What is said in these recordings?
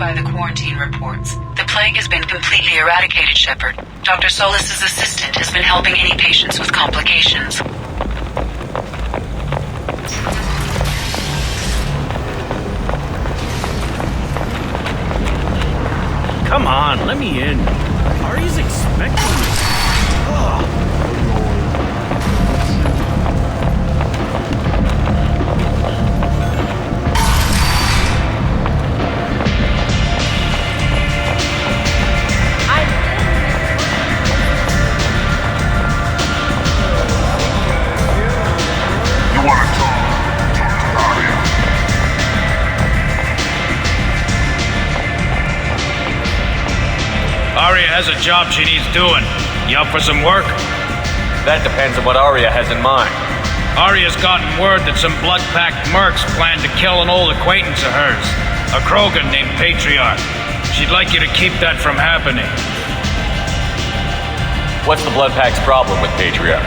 by the quarantine reports. The plague has been completely eradicated, Shepard. Dr. Solis's assistant has been helping any patients with complications. Come on, let me in. Ari's expecting me. Ugh. Aria has a job she needs doing. You up for some work? That depends on what Aria has in mind. Aria's gotten word that some blood-packed mercs plan to kill an old acquaintance of hers, a Krogan named Patriarch. She'd like you to keep that from happening. What's the blood-pack's problem with Patriarch?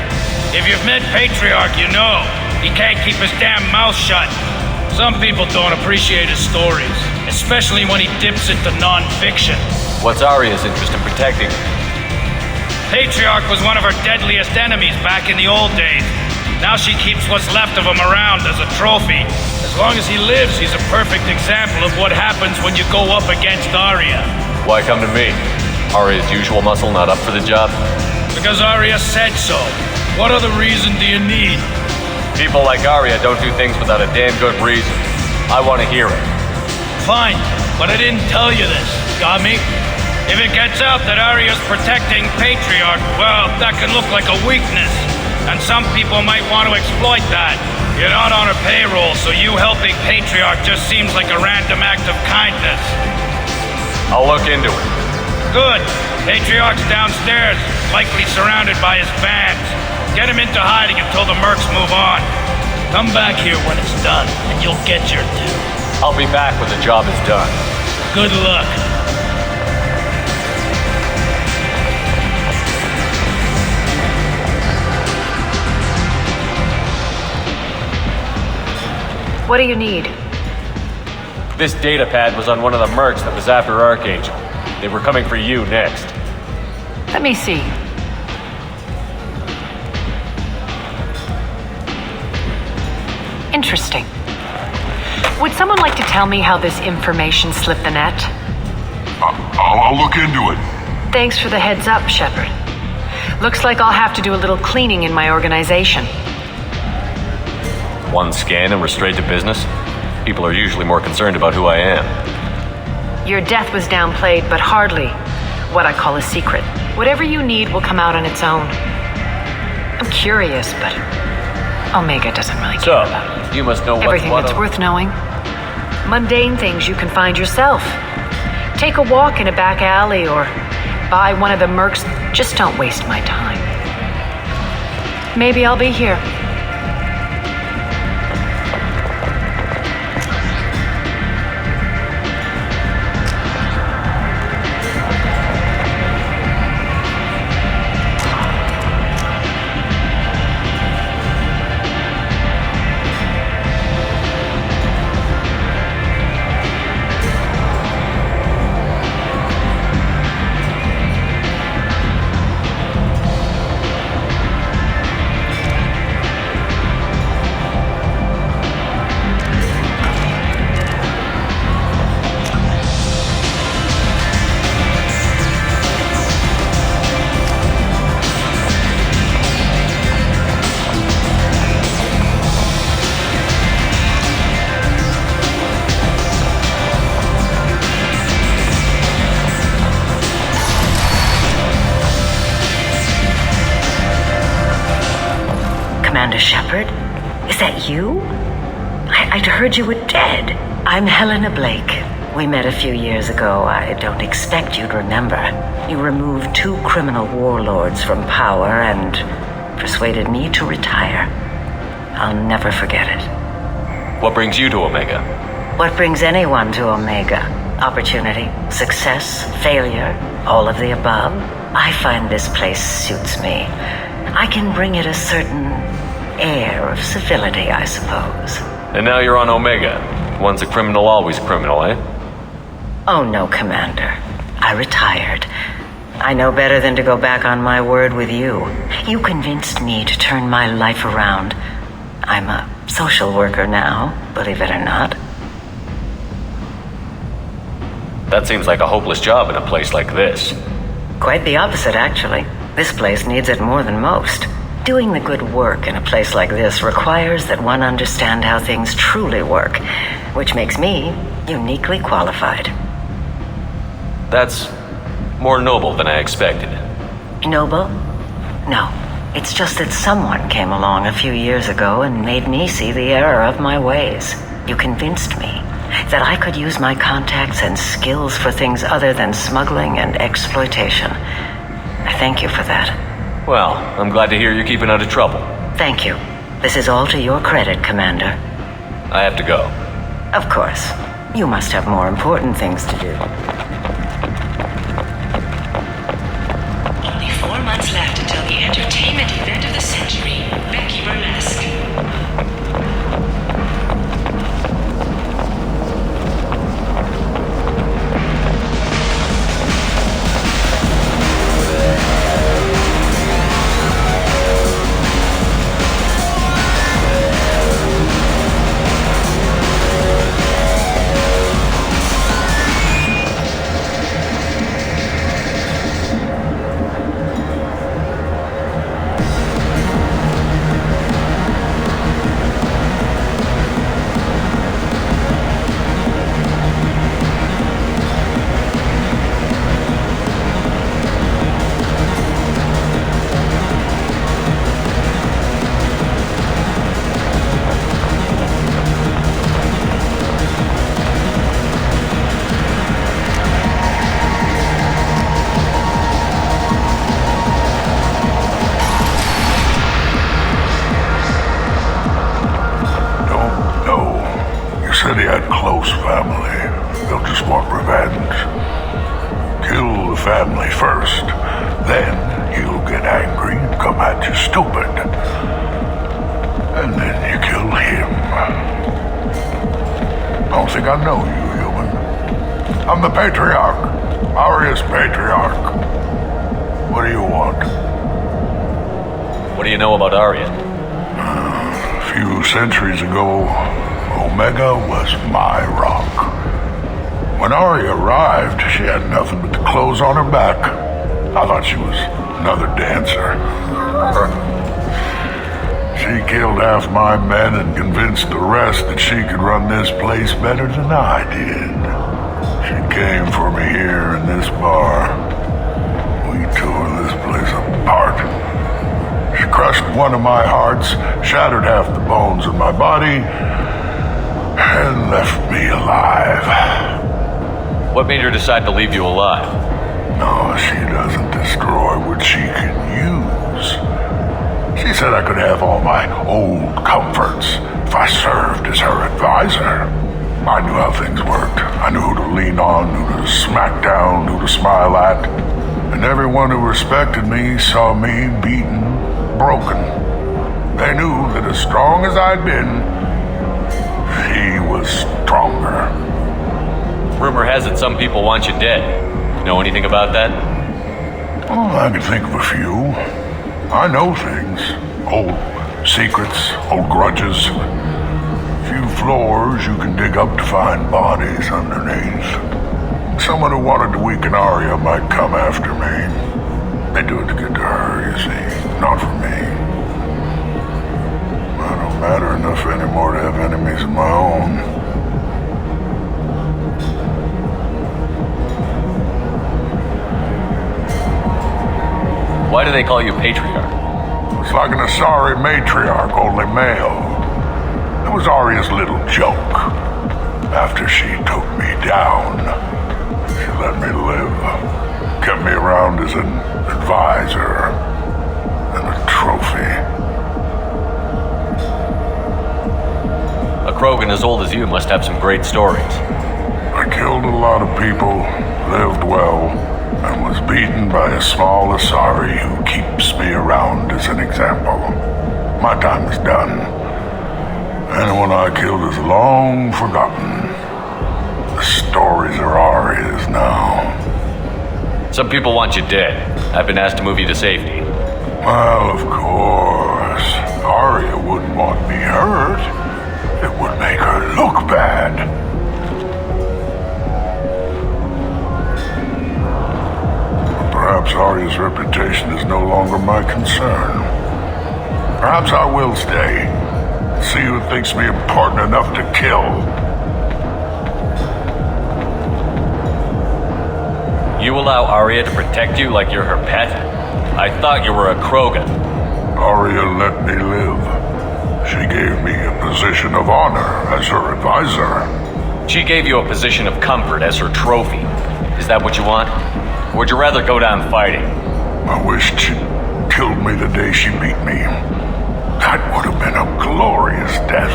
If you've met Patriarch, you know. He can't keep his damn mouth shut. Some people don't appreciate his stories, especially when he dips into non-fiction. What's Aria's interest in protecting him? Patriarch was one of her deadliest enemies back in the old days. Now she keeps what's left of him around as a trophy. As long as he lives, he's a perfect example of what happens when you go up against Aria. Why come to me? Aria's usual muscle not up for the job? Because Aria said so. What other reason do you need? People like Aria don't do things without a damn good reason. I want to hear it. Fine, but I didn't tell you this. Got me? If it gets out that Aria's protecting Patriarch, well, that can look like a weakness. And some people might want to exploit that. You're not on her payroll, so you helping Patriarch just seems like a random act of kindness. I'll look into it. Good. Patriarch's downstairs, likely surrounded by his fans. Get him into hiding until the mercs move on. Come back here when it's done, and you'll get your due. I'll be back when the job is done. Good luck. What do you need? This data pad was on one of the mercs that was after Archangel. They were coming for you next. Let me see. Interesting. Would someone like to tell me how this information slipped the net? I'll look into it. Thanks for the heads up, Shepard. Looks like I'll have to do a little cleaning in my organization. One scan and we're straight to business? People are usually more concerned about who I am. Your death was downplayed, but hardly what I call a secret. Whatever you need will come out on its own. I'm curious, but Omega doesn't really care about it. You must know everything that's worth knowing. Mundane things you can find yourself. Take a walk in a back alley or buy one of the mercs. Just don't waste my time. Maybe I'll be here. Shepard? Is that you? I'd heard you were dead. I'm Helena Blake. We met a few years ago. I don't expect you'd remember. You removed 2 criminal warlords from power and persuaded me to retire. I'll never forget it. What brings you to Omega? What brings anyone to Omega? Opportunity, success, failure, all of the above. I find this place suits me. I can bring it a certain air of civility, I suppose. And now you're on Omega. Once a criminal, always a criminal, eh? Oh, no, Commander. I retired. I know better than to go back on my word with you. You convinced me to turn my life around. I'm a social worker now, believe it or not. That seems like a hopeless job in a place like this. Quite the opposite, actually. This place needs it more than most. Doing the good work in a place like this requires that one understand how things truly work, which makes me uniquely qualified. That's more noble than I expected. Noble? No. It's just that someone came along a few years ago and made me see the error of my ways. You convinced me that I could use my contacts and skills for things other than smuggling and exploitation. I thank you for that. Well, I'm glad to hear you're keeping out of trouble. Thank you. This is all to your credit, Commander. I have to go. Of course. You must have more important things to do. Only 4 months left until the entertainment event of the century, Becky Burlesque. Said he had close family. They'll just want revenge. Kill the family first, then he'll get angry and come at you stupid. And then you kill him. I don't think I know you, human. I'm the Patriarch. Aria's Patriarch. What do you want? What do you know about Aria? A few centuries ago, Omega was my rock. When Aria arrived, she had nothing but the clothes on her back. I thought she was another dancer. She killed half my men and convinced the rest that she could run this place better than I did. She came for me here in this bar. We tore this place apart. She crushed one of my hearts, shattered half the bones in my body, and left me alive. What made her decide to leave you alive? No, she doesn't destroy what she can use. She said I could have all my old comforts if I served as her advisor. I knew how things worked. I knew who to lean on, who to smack down, who to smile at. And everyone who respected me saw me beaten, broken. They knew that as strong as I'd been, he was stronger. Rumor has it some people want you dead. Know anything about that? Oh, I can think of a few. I know things. Old secrets, old grudges. A few floors you can dig up to find bodies underneath. Someone who wanted to weaken Aria might come after me. They do it to get to her, you see, not for me. I don't matter enough anymore to have enemies of my own. Why do they call you Patriarch? It's like an Asari matriarch, only male. It was Aria's little joke. After she took me down, she let me live. Kept me around as an advisor and a trophy. A Krogan as old as you must have some great stories. I killed a lot of people, lived well, and was beaten by a small Asari who keeps me around as an example. My time is done. Anyone I killed is long forgotten. The stories are Arya's now. Some people want you dead. I've been asked to move you to safety. Well, of course. Arya wouldn't want me hurt. It would make her look bad. Perhaps Arya's reputation is no longer my concern. Perhaps I will stay. See who thinks me important enough to kill. You allow Arya to protect you like you're her pet? I thought you were a Krogan. Arya let me live. She gave me a position of honor as her advisor. She gave you a position of comfort as her trophy. Is that what you want? Or would you rather go down fighting? I wished she'd killed me the day she beat me. That would have been a glorious death.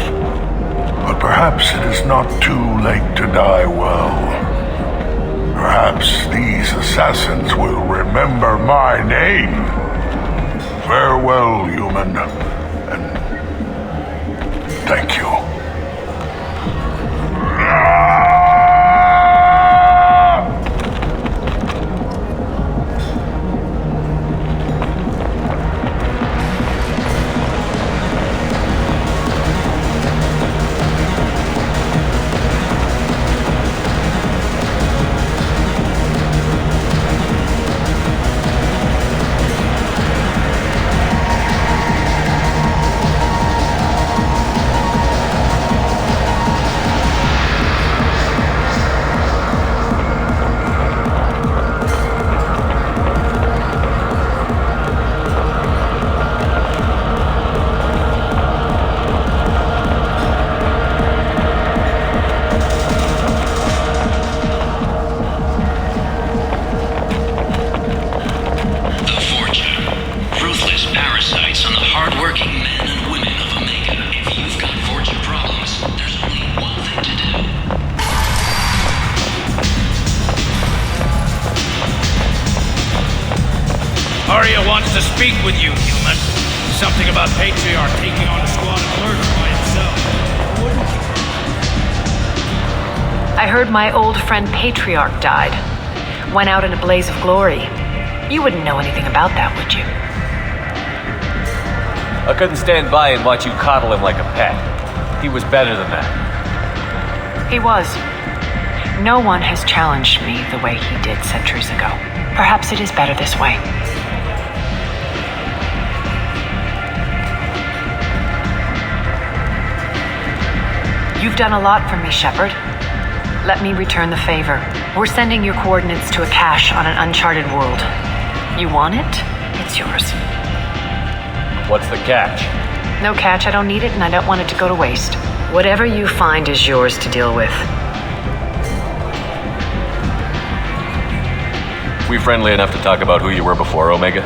But perhaps it is not too late to die well. Perhaps these assassins will remember my name. Farewell, human, and thank you. Arya wants to speak with you, human. Something about Patriarch taking on a squad of clerks by himself. I heard my old friend Patriarch died. Went out in a blaze of glory. You wouldn't know anything about that, would you? I couldn't stand by and watch you coddle him like a pet. He was better than that. He was. No one has challenged me the way he did centuries ago. Perhaps it is better this way. You've done a lot for me, Shepard. Let me return the favor. We're sending your coordinates to a cache on an uncharted world. You want it? It's yours. What's the catch? No catch, I don't need it, and I don't want it to go to waste. Whatever you find is yours to deal with. We friendly enough to talk about who you were before, Omega?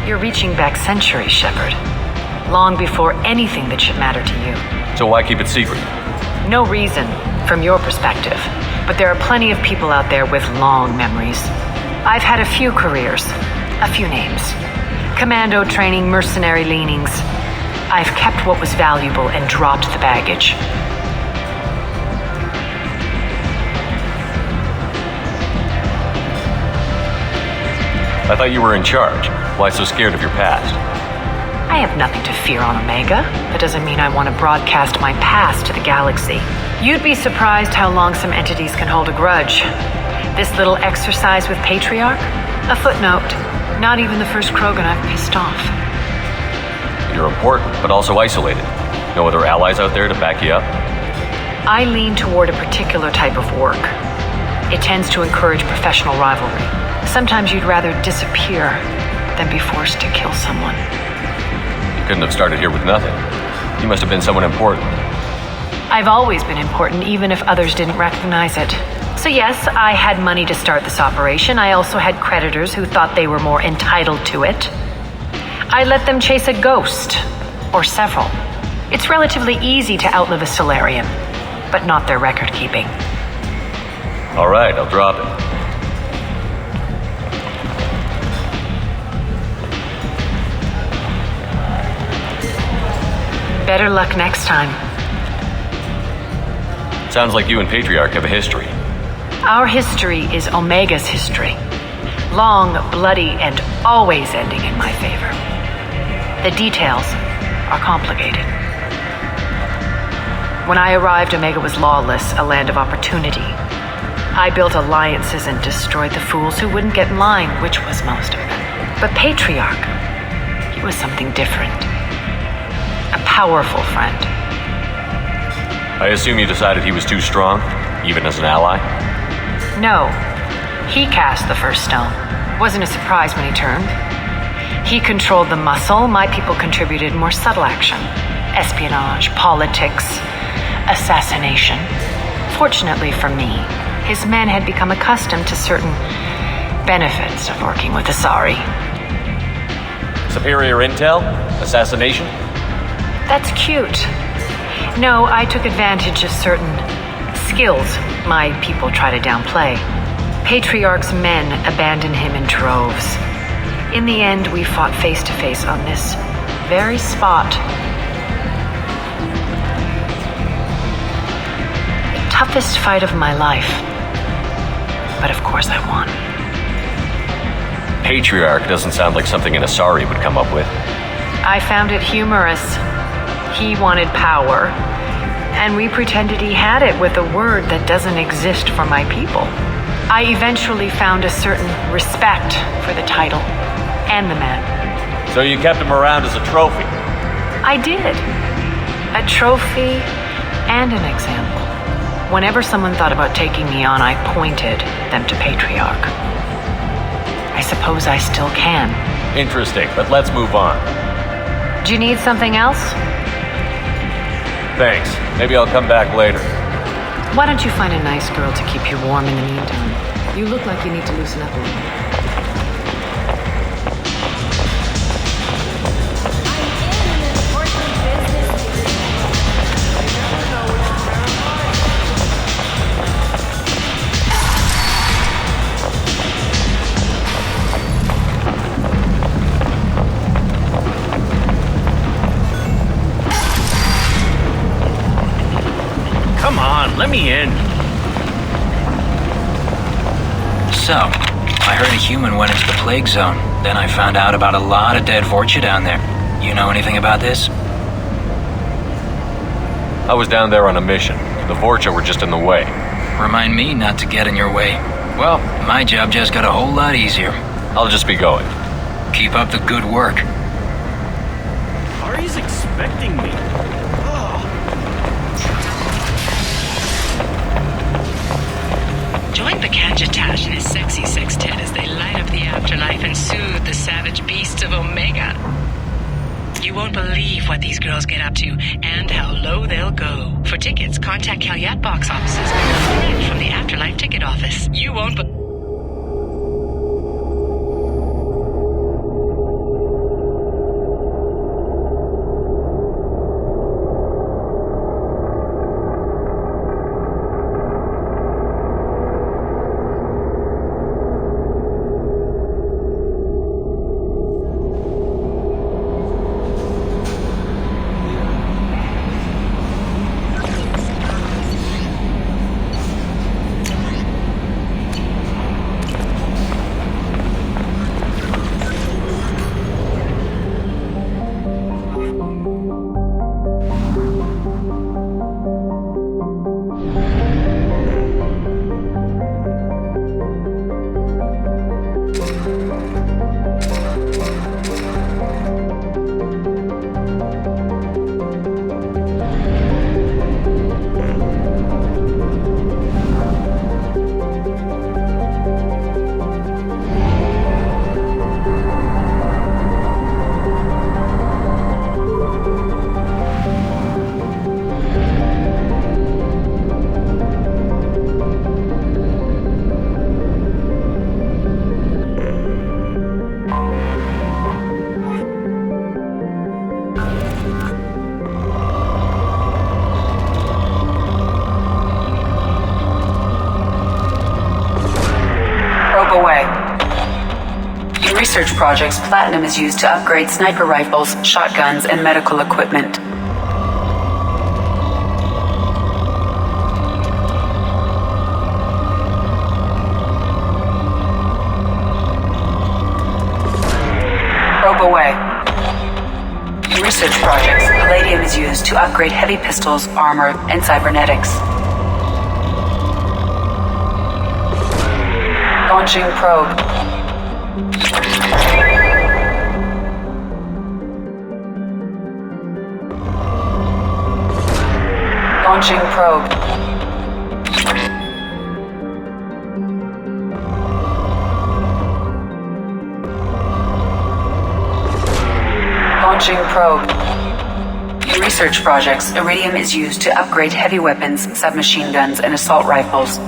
You're reaching back centuries, Shepard. Long before anything that should matter to you. So why keep it secret? No reason, from your perspective. But there are plenty of people out there with long memories. I've had a few careers, a few names. Commando training, mercenary leanings. I've kept what was valuable and dropped the baggage. I thought you were in charge. Why so scared of your past? I have nothing to fear on Omega. That doesn't mean I want to broadcast my past to the galaxy. You'd be surprised how long some entities can hold a grudge. This little exercise with Patriarch? A footnote. Not even the first Krogan I've pissed off. You're important, but also isolated. No other allies out there to back you up? I lean toward a particular type of work. It tends to encourage professional rivalry. Sometimes you'd rather disappear than be forced to kill someone. You couldn't have started here with nothing. You must have been someone important. I've always been important, even if others didn't recognize it. So yes, I had money to start this operation. I also had creditors who thought they were more entitled to it. I let them chase a ghost, or several. It's relatively easy to outlive a Solarian, but not their record-keeping. All right, I'll drop it. Better luck next time. Sounds like you and Patriarch have a history. Our history is Omega's history. Long, bloody, and always ending in my favor. The details are complicated. When I arrived, Omega was lawless, a land of opportunity. I built alliances and destroyed the fools who wouldn't get in line, which was most of them. But Patriarch, he was something different. A powerful friend. I assume you decided he was too strong, even as an ally? No, he cast the first stone. Wasn't a surprise when he turned. He controlled the muscle. My people contributed more subtle action. Espionage, politics, assassination. Fortunately for me, his men had become accustomed to certain benefits of working with Asari. Superior intel? Assassination? That's cute. No, I took advantage of certain skills my people try to downplay. Patriarch's men abandoned him in droves. In the end, we fought face to face on this very spot. The toughest fight of my life. But of course I won. Patriarch doesn't sound like something an Asari would come up with. I found it humorous. He wanted power, and we pretended he had it with a word that doesn't exist for my people. I eventually found a certain respect for the title and the man. So you kept him around as a trophy? I did. A trophy and an example. Whenever someone thought about taking me on, I pointed them to Patriarch. I suppose I still can. Interesting, but let's move on. Do you need something else? Thanks. Maybe I'll come back later. Why don't you find a nice girl to keep you warm in the meantime? You look like you need to loosen up a little. Come on, let me in. So, I heard a human went into the plague zone. Then I found out about a lot of dead Vorcha down there. You know anything about this? I was down there on a mission. The Vorcha were just in the way. Remind me not to get in your way. Well, my job just got a whole lot easier. I'll just be going. Keep up the good work. Ari's expecting me. Join Bakajatash and his sexy sextet as they light up the afterlife and soothe the savage beasts of Omega. You won't believe what these girls get up to and how low they'll go. For tickets, contact Calyat box offices or direct from the Afterlife ticket office. You won't believe. Research projects, platinum is used to upgrade sniper rifles, shotguns, and medical equipment. used to upgrade heavy pistols, armor, and cybernetics. Launching probe. Launching probe. Launching probe. In research projects, iridium is used to upgrade heavy weapons, submachine guns, and assault rifles.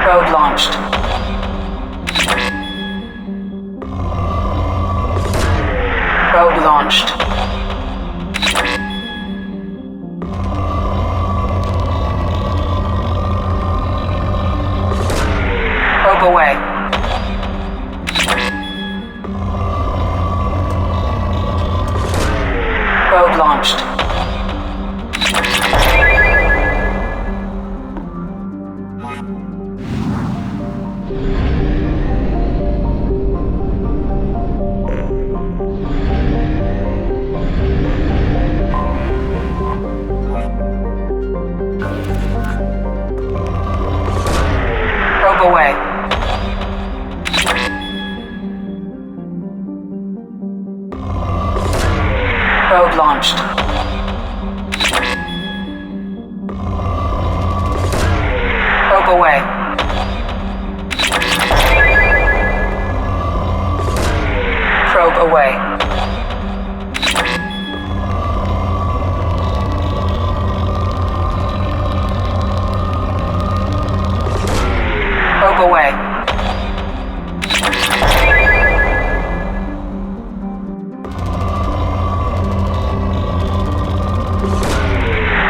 Probe launched. Probe launched. Probe away. Probe launched. Probe away. Probe launched. Probe away. Probe away. Probe away.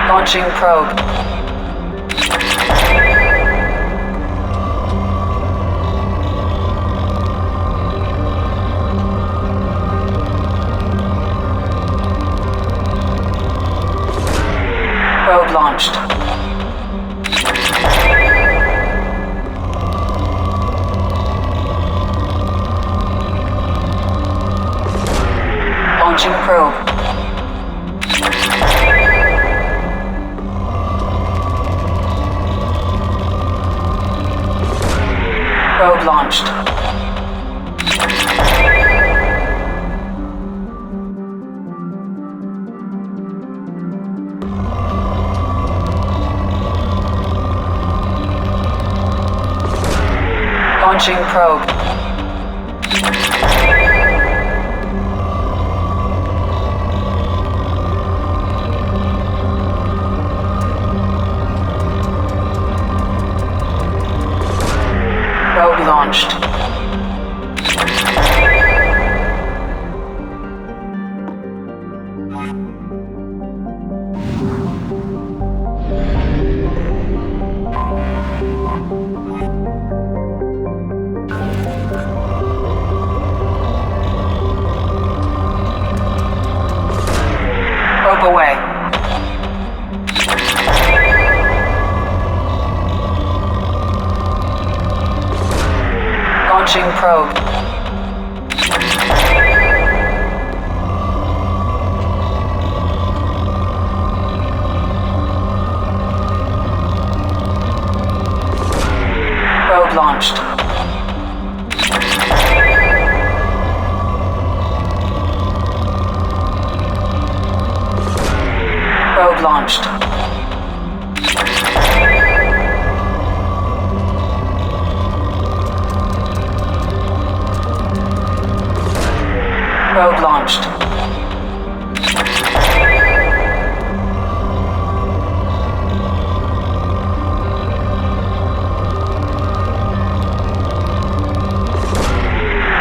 Launching probe. Probe launched. Launching probe. Probe launched. Launching probe. Probe launched. Probe away. Launching probe. Probe launched. Probe launched. Probe launched.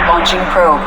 Launching probe.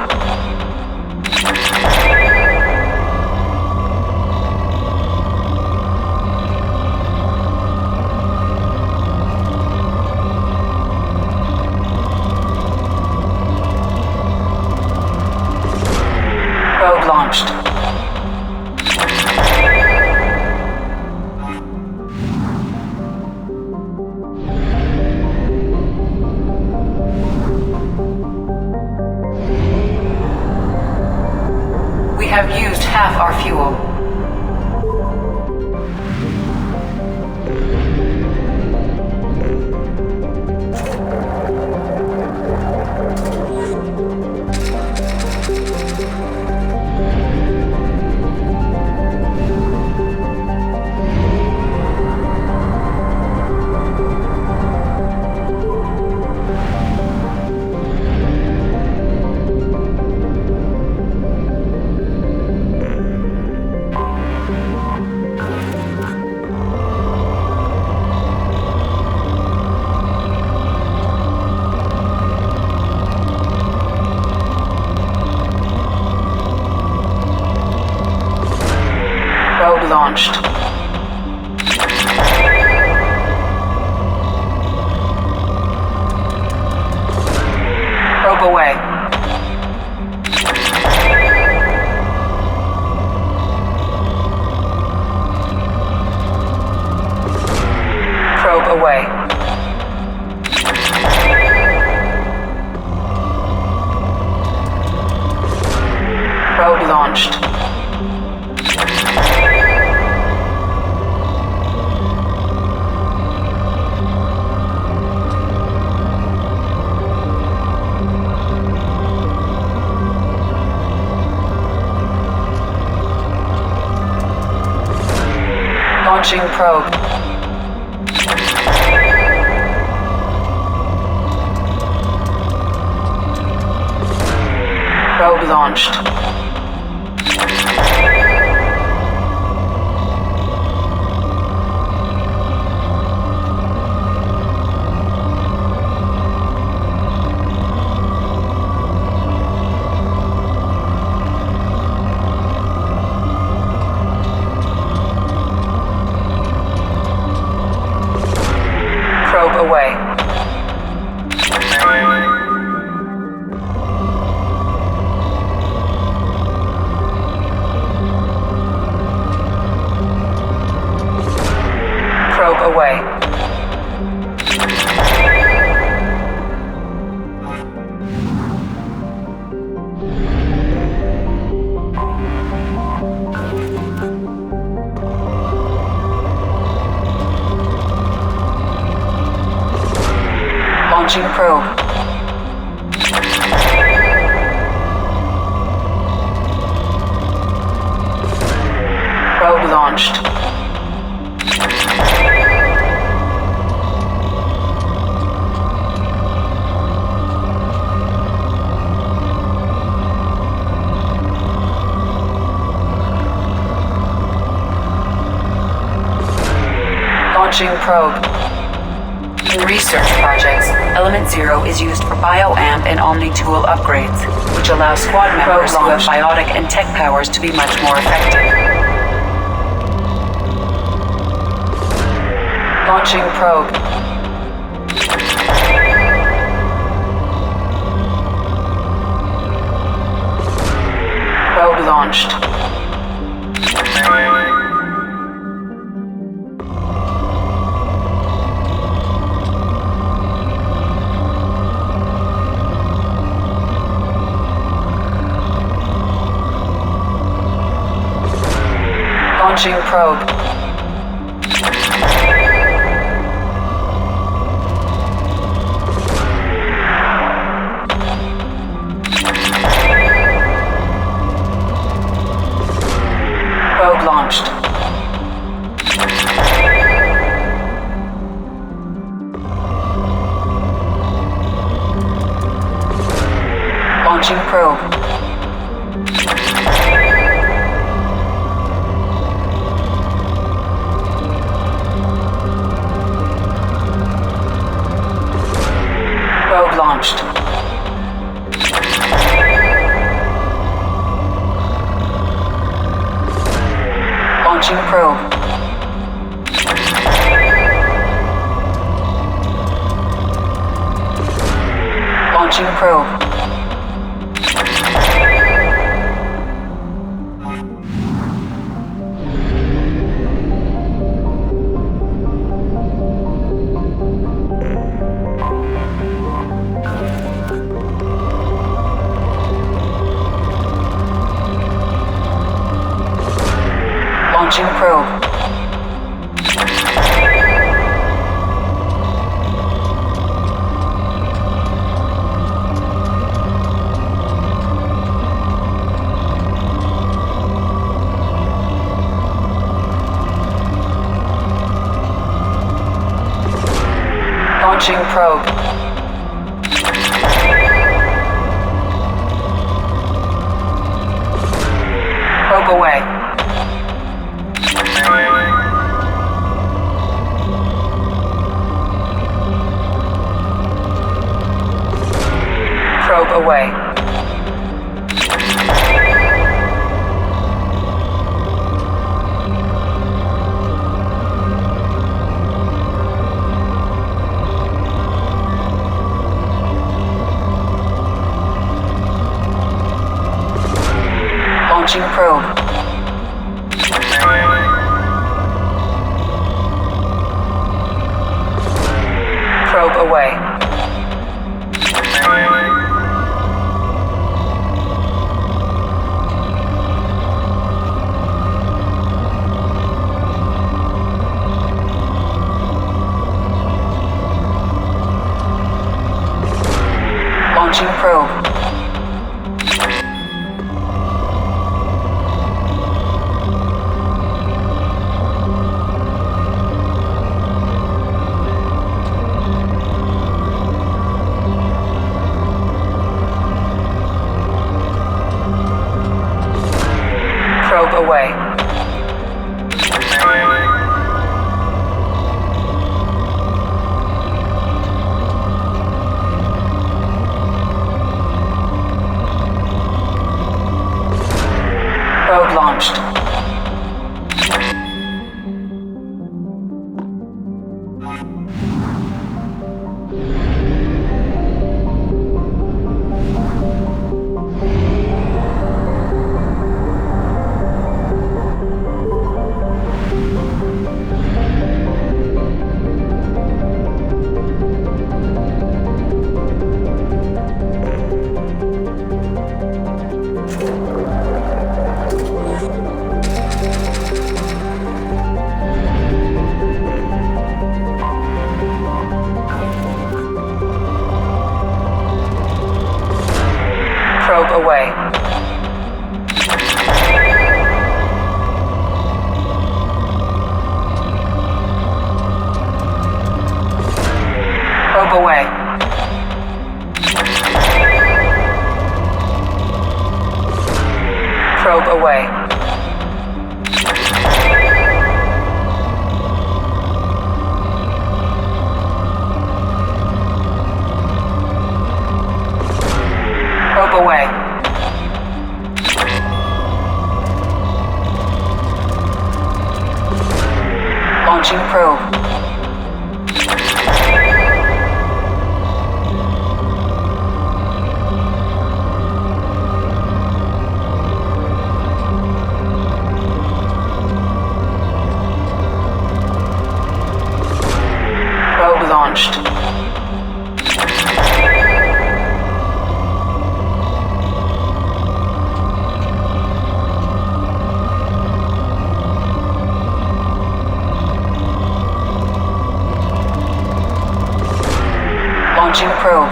have used half our fuel. Probe launched. Probe away. Probe away. Probe launched. Launching probe. Probe launched. Probe away. Probe away. Launching probe. Probe launched. Launching probe. In research projects, Element Zero is used for bioamp and omni-tool upgrades, which allow squad members who have biotic and tech powers to be much more effective. Launching probe. Probe launched. Launching probe. Probe launched. Launching probe. Probe launched. Launching probe. Launching probe. Launching probe. Probe away. Probe away. Launching probe. Probe away. Launching probe. Probe away. Probe launched. Probe away. Probe away. Probe away. Probe away. Launching probe. Probe launched. Launching probe.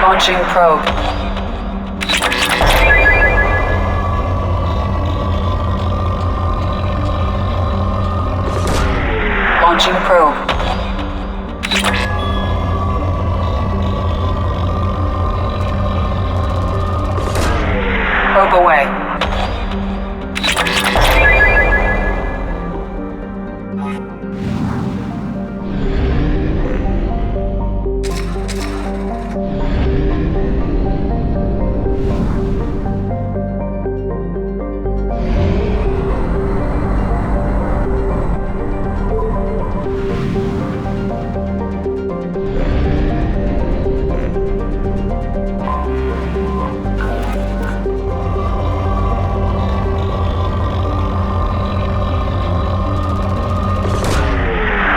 Launching probe. Launching probe. Probe away.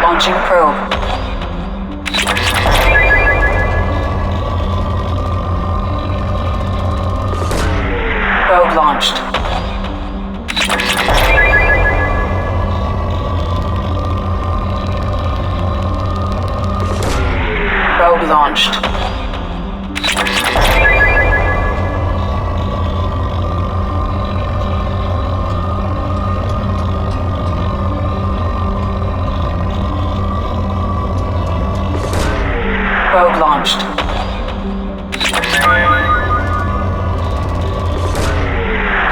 Launching probe. Probe launched. Probe launched.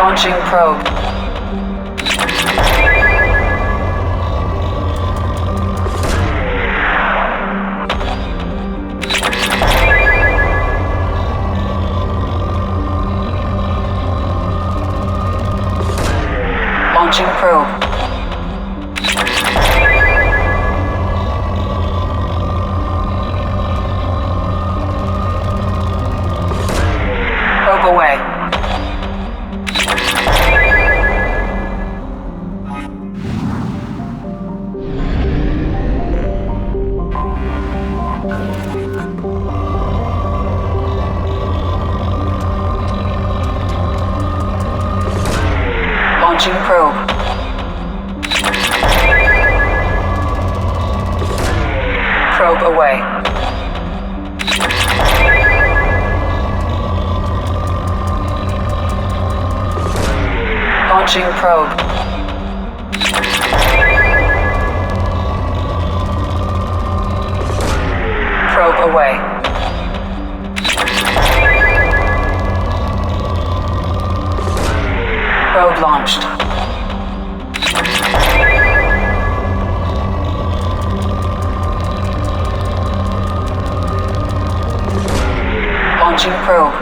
Launching probe. Launching probe. Probe away. Launching probe. Probe away. Launching probe. Probe away. Probe launched. Launching probe.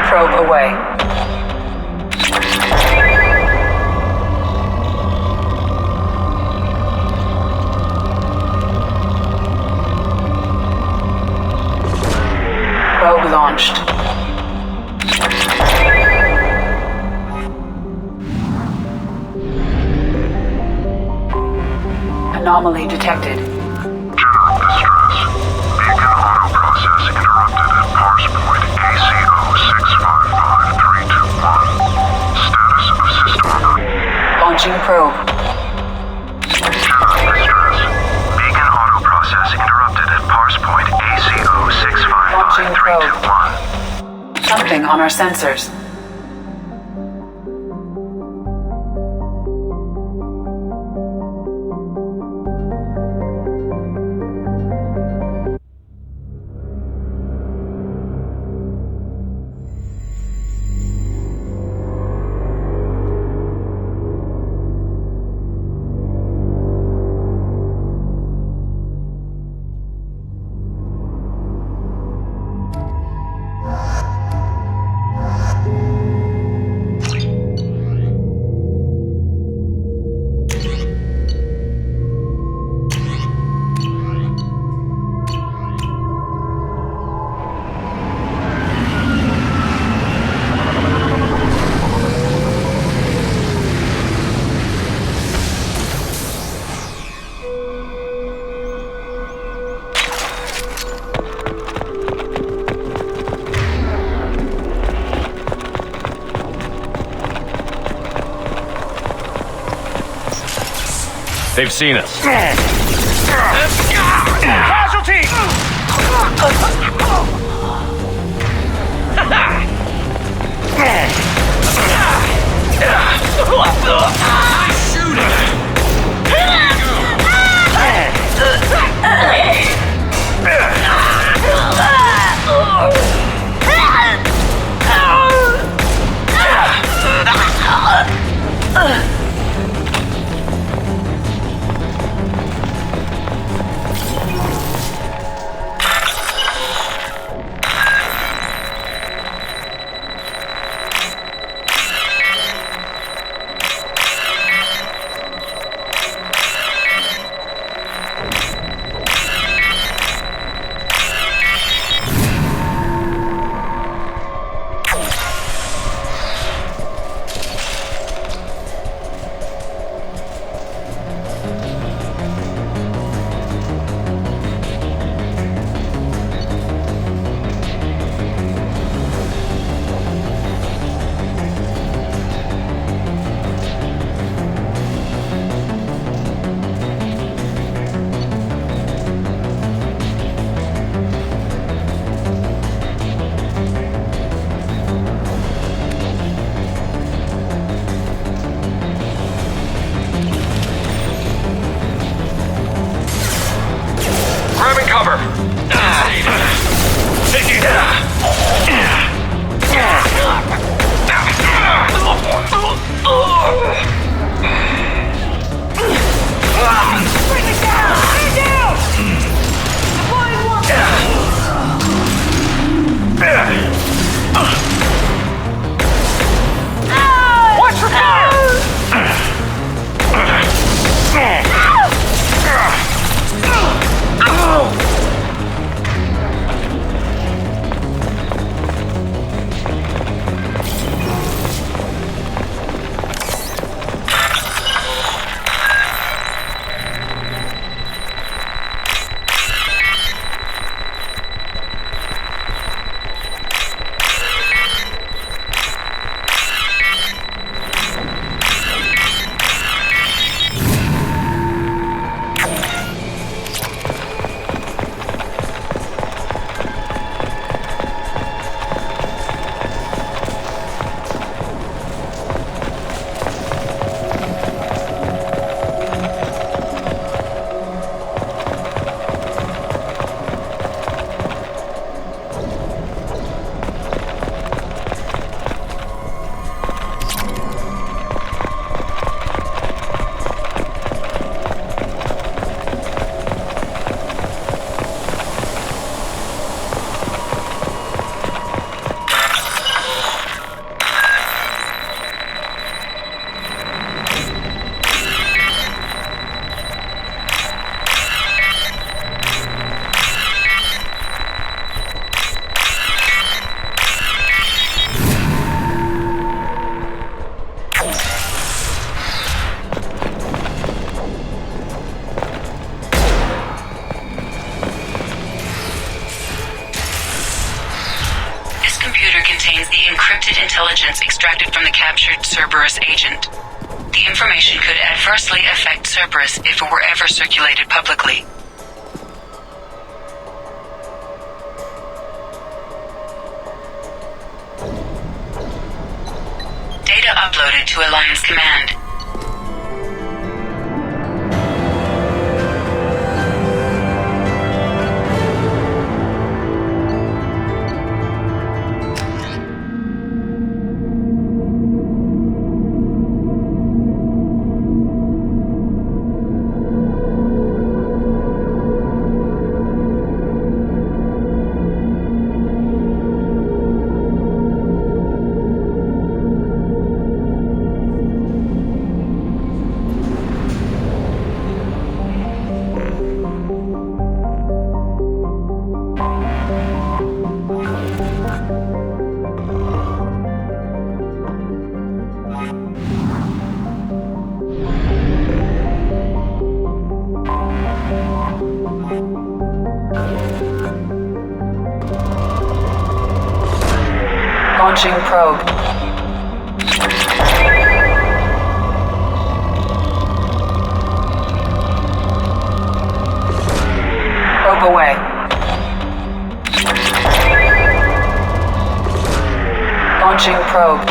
Probe away. Probe launched. Anomaly detected. General distress. Beacon auto process interrupted at parse point ACO655321. Status of system Launching probe. General distress. Beacon auto process interrupted at parse point ACO655321. Something on our sensors. They've seen us. Casualty! cover. Bring it down! Man down! Deploying warp. Watch for fire! Intelligence extracted from the captured Cerberus agent. The information could adversely affect Cerberus if it were ever circulated publicly. Data uploaded to Alliance Command. Launching probe. Probe away. Launching probe.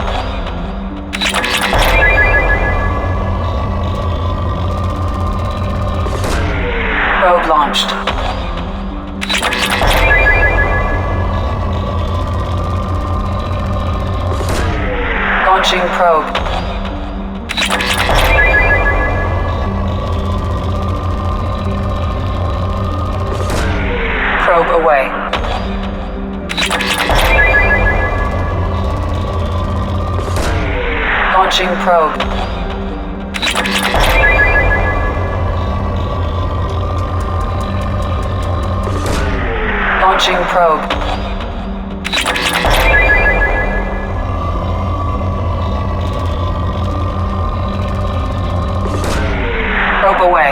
Probe launched. Launching probe. Probe away. Launching probe. Launching probe. Probe away.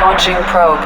Launching probe.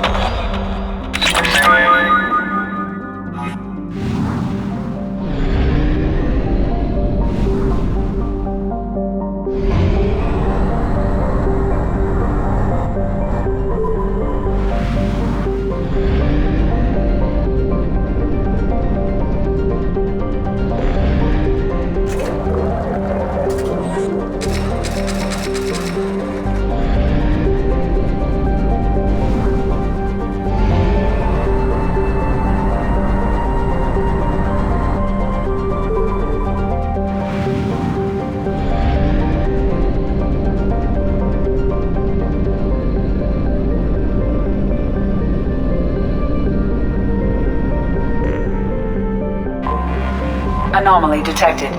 Anomaly detected.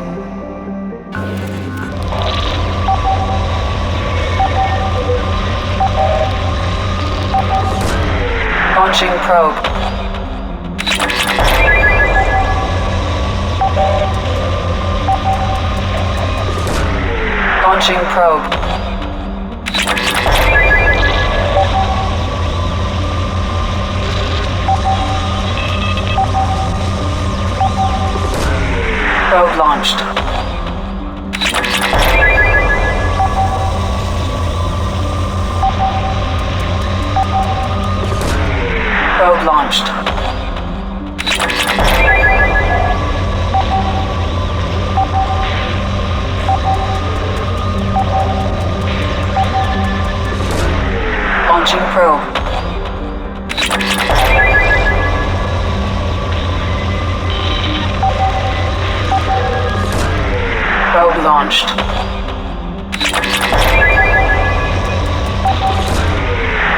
Launching probe. Launching probe. Probe launched. Probe launched. Launching probe. Probe launched.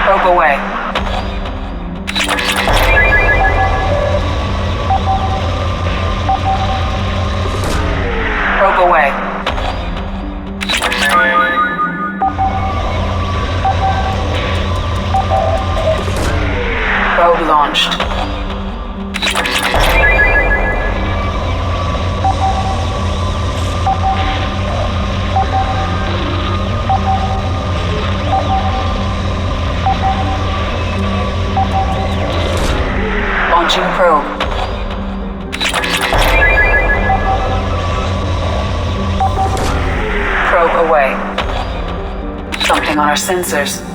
Probe away. Probe away. Probe launched. Launching probe. Probe away. Something on our sensors.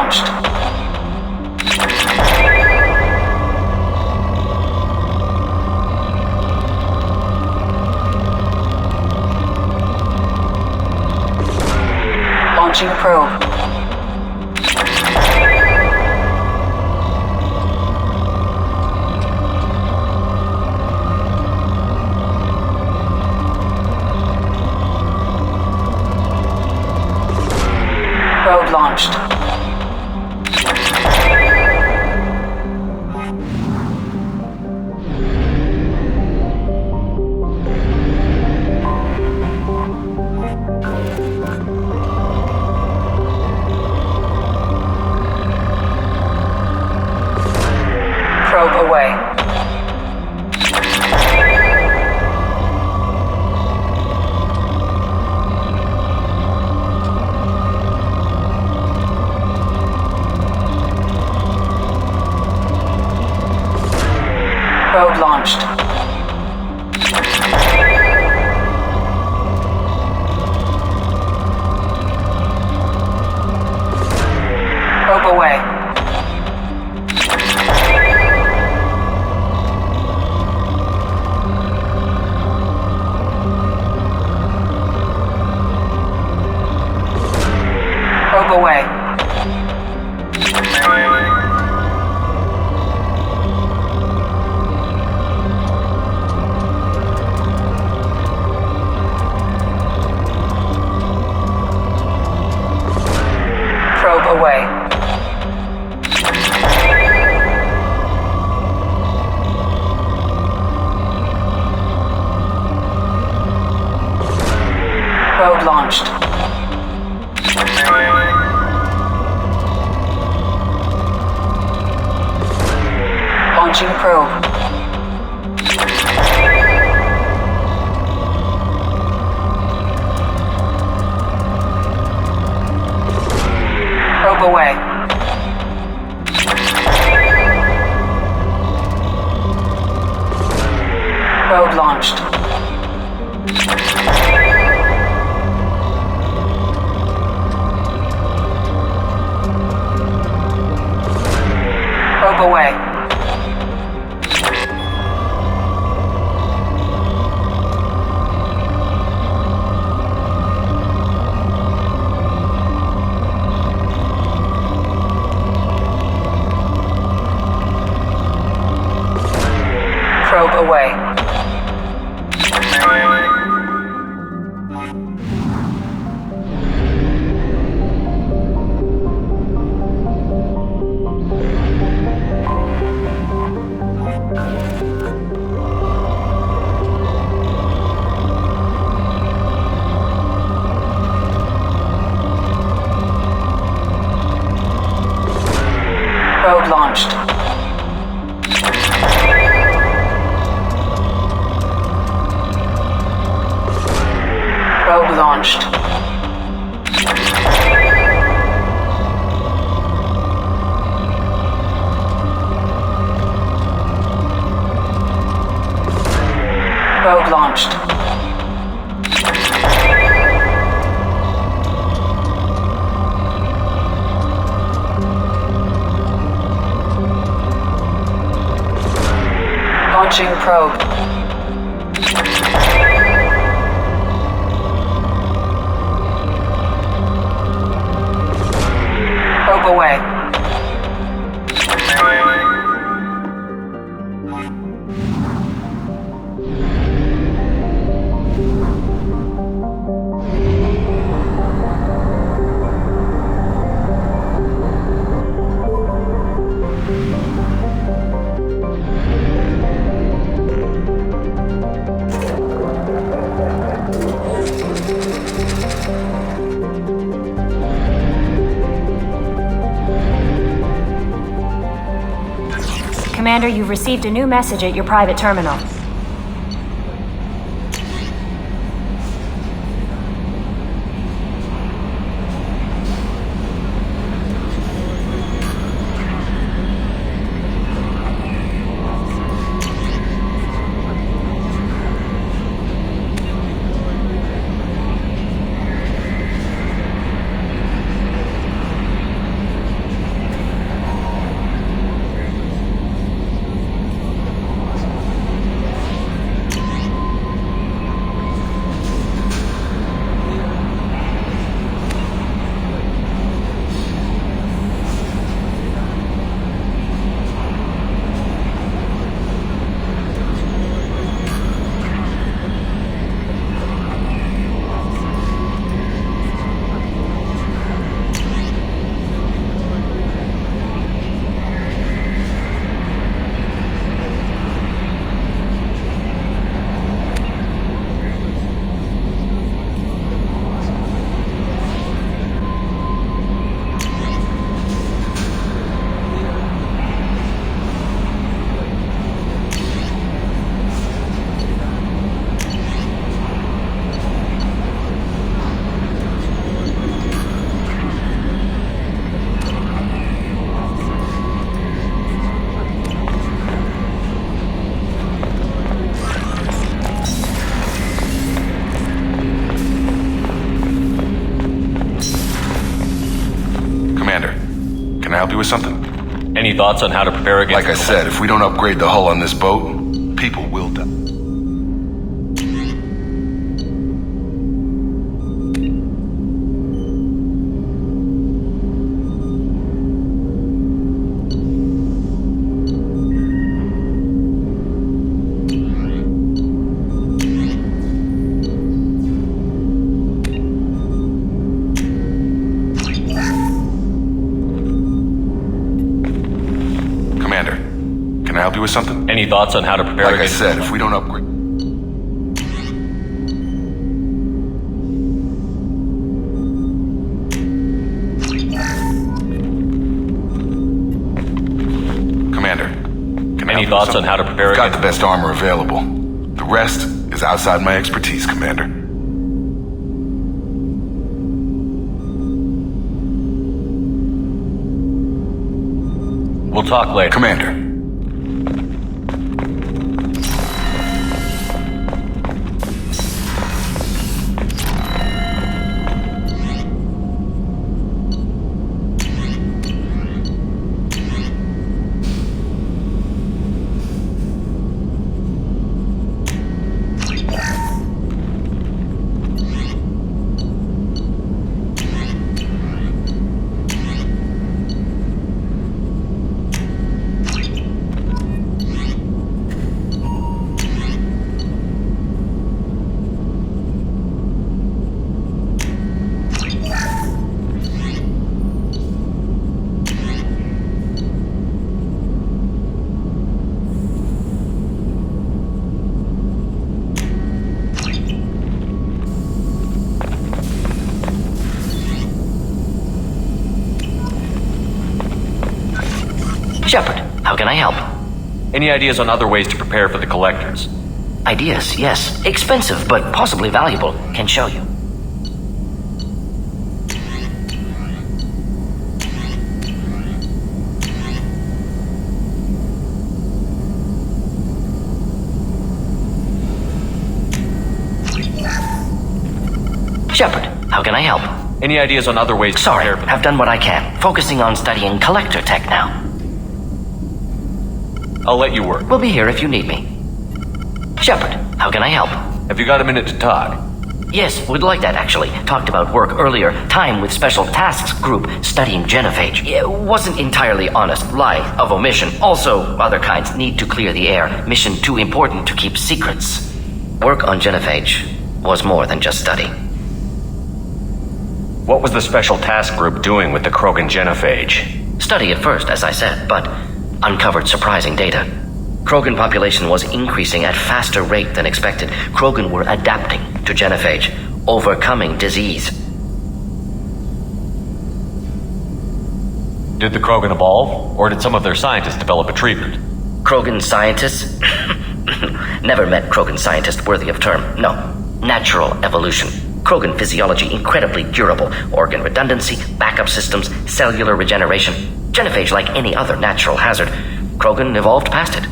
launched. Launching probe. Probe launched. Probe away. Probe launched. Probe away. Probe away. Probe away. Probe launched. Launching probe. Probe away. Probe launched. Probe away. Probe away. Probe launched. Probe launched. Probe launched. Launching probe. Probe away. Commander, you've received a new message at your private terminal. Commander, can I help you with something? Any thoughts on how to prepare against... Like I said, if we don't upgrade the hull on this boat, people will die. With something? Any thoughts on how to prepare? Like I said, if we don't upgrade... Commander, can I Any thoughts on how to prepare? I've got the best armor available. The rest is outside my expertise, Commander. We'll talk later. Commander. Shepard, how can I help? Any ideas on other ways to prepare for the collectors? Ideas, yes. Expensive, but possibly valuable. Can show you. Shepard, how can I help? Any ideas on other ways to Sorry, prepare for I've done what I can. Focusing on studying collector tech now. I'll let you work. We'll be here if you need me. Shepard, how can I help? Have you got a minute to talk? Yes, would like that actually. Talked about work earlier. Time with Special Tasks Group studying genophage. It wasn't entirely honest. Lie of omission. Also, other kinds need to clear the air. Mission too important to keep secrets. Work on genophage was more than just study. What was the Special Task Group doing with the Krogan genophage? Study at first, as I said, but uncovered surprising data. Krogan population was increasing at faster rate than expected. Krogan were adapting to genophage, overcoming disease. Did the Krogan evolve, or did some of their scientists develop a treatment? Krogan scientists? Never met Krogan scientist worthy of term. No. Natural evolution. Krogan physiology incredibly durable. Organ redundancy, backup systems, cellular regeneration. Genophage like any other natural hazard. Krogan evolved past it.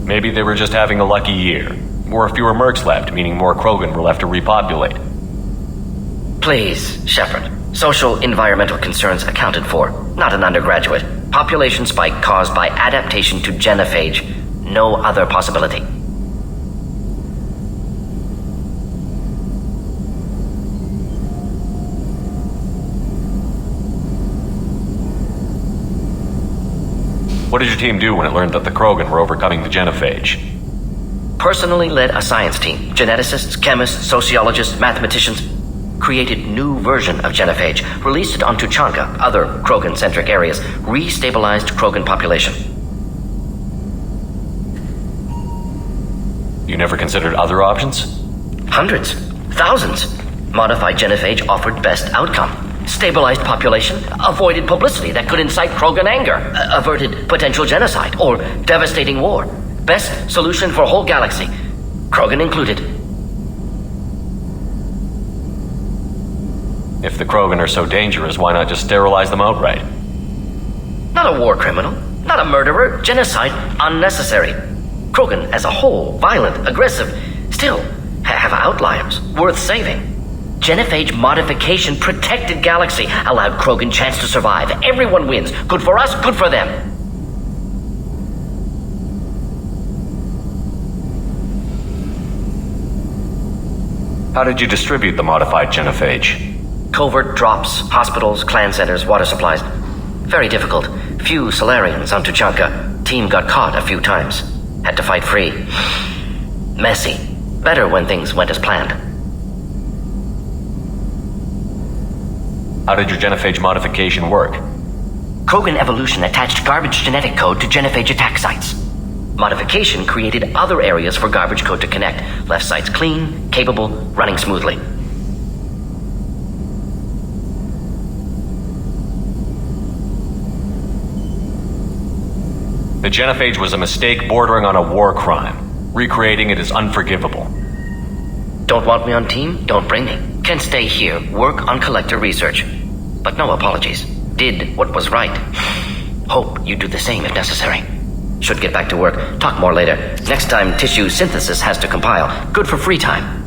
Maybe they were just having a lucky year. More fewer mercs left, meaning more Krogan were left to repopulate. Please, Shepard. Social environmental concerns accounted for. Not an undergraduate. Population spike caused by adaptation to genophage. No other possibility. What did your team do when it learned that the Krogan were overcoming the genophage? Personally led a science team. Geneticists, chemists, sociologists, mathematicians. Created new version of genophage. Released it on Tuchanka, other Krogan-centric areas. Restabilized Krogan population. You never considered other options? Hundreds. Thousands. Modified genophage offered best outcome. Stabilized population, avoided publicity that could incite Krogan anger, averted potential genocide or devastating war. Best solution for whole galaxy, Krogan included. If the Krogan are so dangerous, why not just sterilize them outright? Not a war criminal, not a murderer, genocide unnecessary. Krogan as a whole, violent, aggressive, still have outliers worth saving. Genophage modification protected Galaxy, allowed Krogan chance to survive. Everyone wins. Good for us, good for them. How did you distribute the modified genophage? Covert drops, hospitals, clan centers, water supplies. Very difficult. Few Solarians on Tuchanka. Team got caught a few times. Had to fight free. Messy. Better when things went as planned. How did your genophage modification work? Krogan evolution attached garbage genetic code to genophage attack sites. Modification created other areas for garbage code to connect. Left sites clean, capable, running smoothly. The genophage was a mistake bordering on a war crime. Recreating it is unforgivable. Don't want me on team? Don't bring me. Can stay here, work on collector research. But no apologies. Did what was right. Hope you do the same if necessary. Should get back to work. Talk more later. Next time, tissue synthesis has to compile. Good for free time.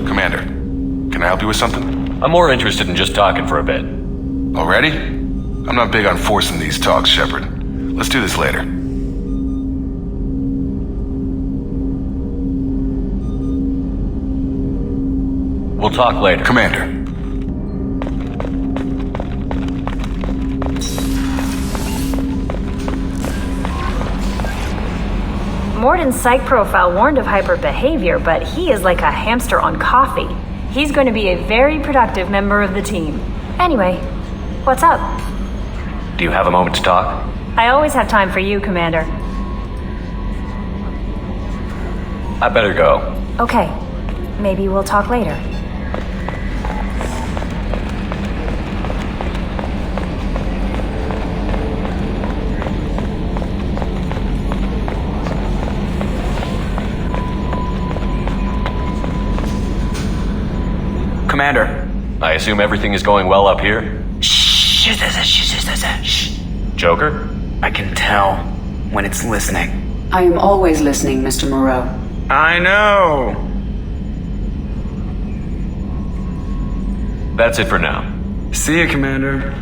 Commander, can I help you with something? I'm more interested in just talking for a bit. Already? I'm not big on forcing these talks, Shepard. Let's do this later. We'll talk later. Commander. Morden's psych profile warned of hyper behavior, but he is like a hamster on coffee. He's going to be a very productive member of the team. Anyway, what's up? Do you have a moment to talk? I always have time for you, Commander. I better go. Okay. Maybe we'll talk later. Commander. I assume everything is going well up here? Shh. Joker? I can tell when it's listening. I am always listening, Mr. Moreau. I know. That's it for now. See you, Commander.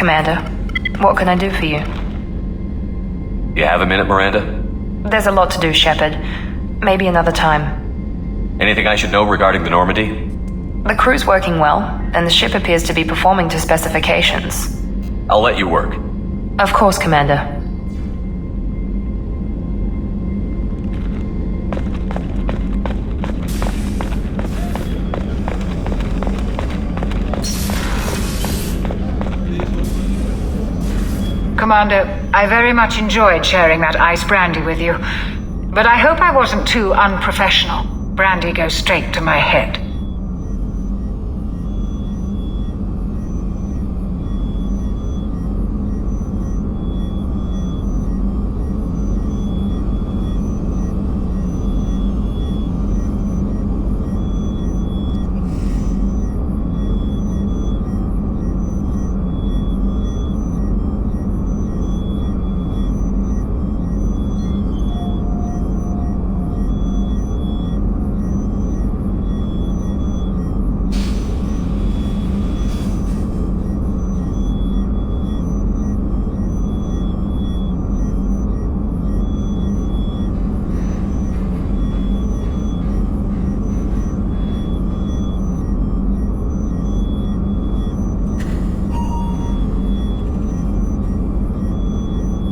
Commander, what can I do for you? You have a minute, Miranda? There's a lot to do, Shepard. Maybe another time. Anything I should know regarding the Normandy? The crew's working well, and the ship appears to be performing to specifications. I'll let you work. Of course, Commander. Commander, I very much enjoyed sharing that ice brandy with you, but I hope I wasn't too unprofessional. Brandy goes straight to my head.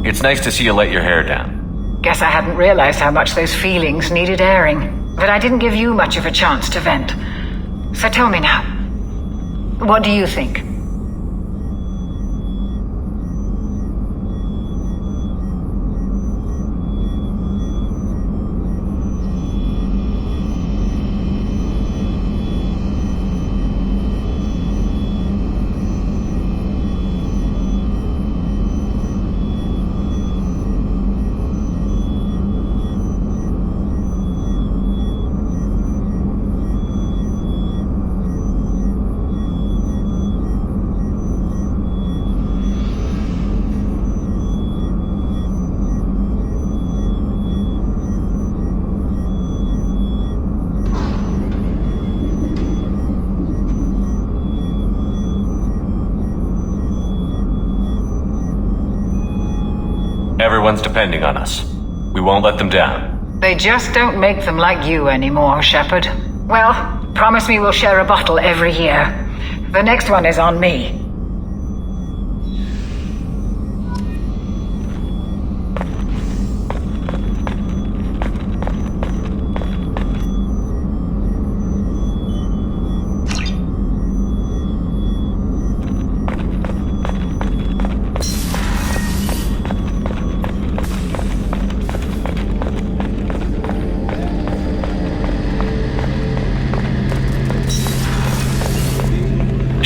It's nice to see you let your hair down. Guess I hadn't realized how much those feelings needed airing. But I didn't give you much of a chance to vent. So tell me now. What do you think? Everyone's depending on us. We won't let them down. They just don't make them like you anymore, Shepard. Well, promise me we'll share a bottle every year. The next one is on me.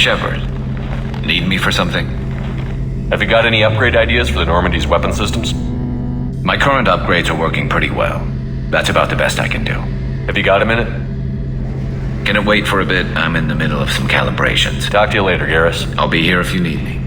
Shepard, need me for something? Have you got any upgrade ideas for the Normandy's weapon systems? My current upgrades are working pretty well. That's about the best I can do. Have you got a minute? Can it wait for a bit? I'm in the middle of some calibrations. Talk to you later, Garrus. I'll be here if you need me.